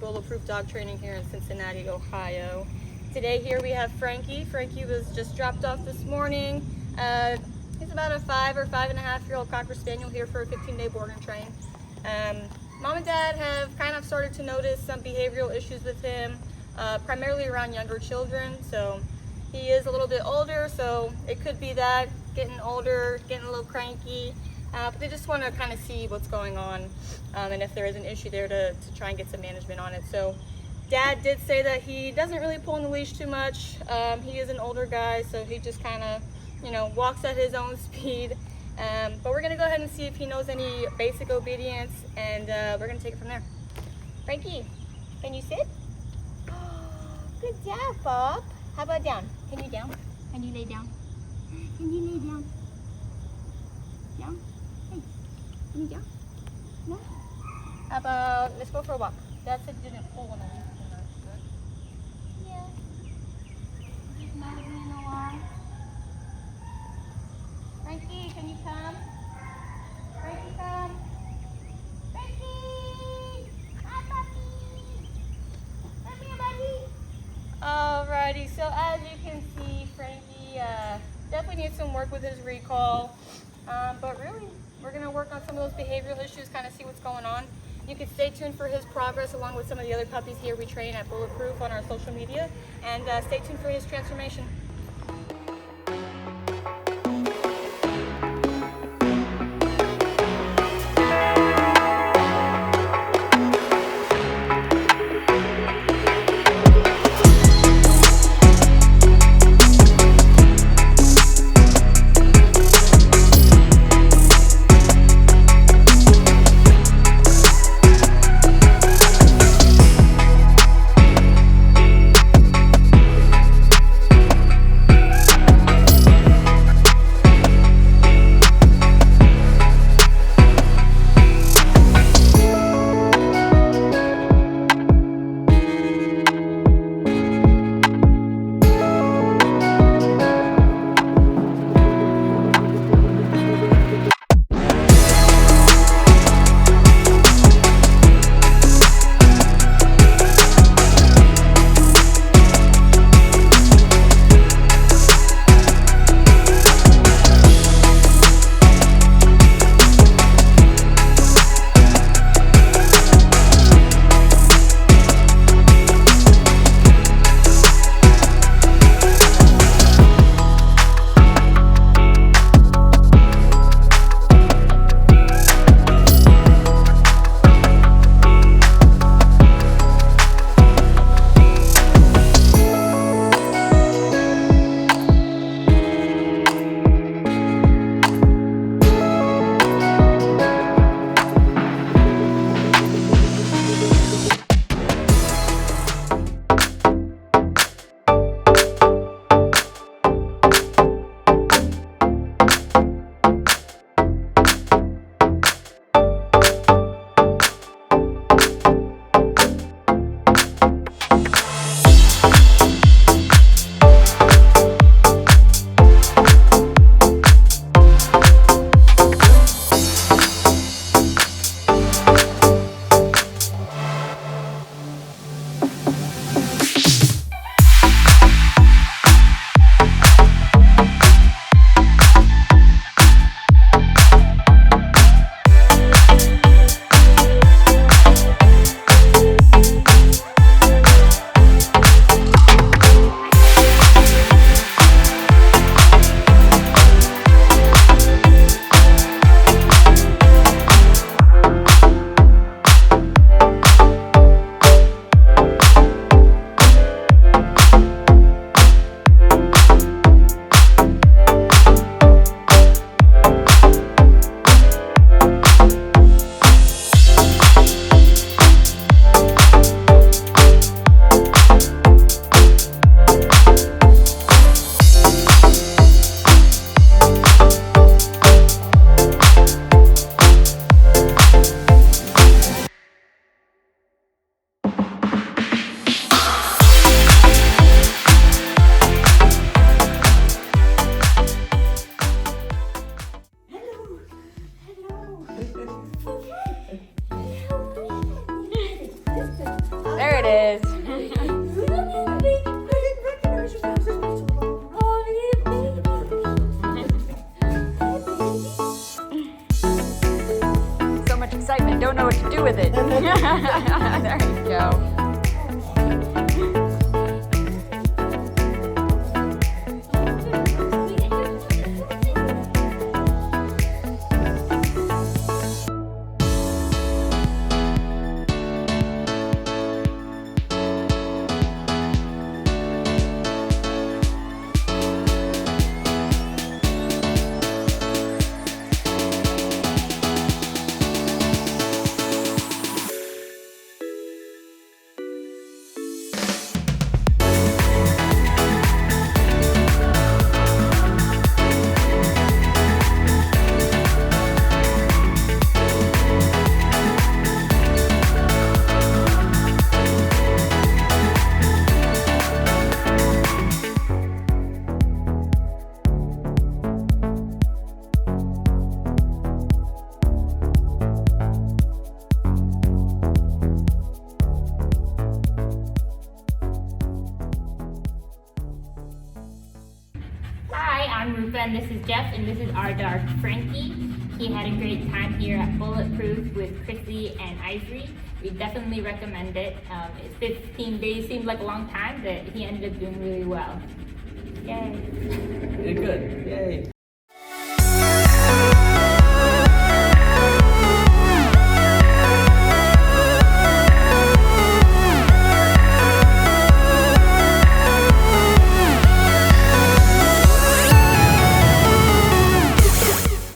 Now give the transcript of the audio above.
Bulletproof Dog Training here in Cincinnati, Ohio. Today here we have Frankie. Frankie was just dropped off this morning. He's about a 5 or 5.5-year-old Cocker Spaniel here for a 15-day board and train. Mom and Dad have kind of started to notice some behavioral issues with him, primarily around younger children. So he is a little bit older, so it could be that, getting older, getting a little cranky. But they just want to kind of see what's going on and if there is an issue there to try and get some management on it. So Dad did say that he doesn't really pull on the leash too much. He is an older guy, so he just kind of, walks at his own speed. But we're going to go ahead and see if he knows any basic obedience, and we're going to take it from there. Frankie, can you sit? Good job, Bob. How about down? Can you down? Can you lay down? Can you lay down? Down? Hey, can you down? No? How about, let's go for a walk. Dad said you didn't pull one of these. Yeah. Just not being a while. Frankie, can you come? Frankie, come. Frankie! Hi, puppy! Come here, buddy. Alrighty, so as you can see, Frankie definitely needs some work with his recall. But really, we're going to work on some of those behavioral issues, kind of see what's going on. You can stay tuned for his progress along with some of the other puppies here we train at Bulletproof on our social media. And stay tuned for his transformation. it is. So much excitement, don't know what to do with it. There you go. I'm Rupa and this is Jeff and this is our dog Frankie. He had a great time here at Bulletproof with Chrissy and Ivory. We definitely recommend it. 15 days seemed like a long time, but he ended up doing really well. Yay. Did good. Yay.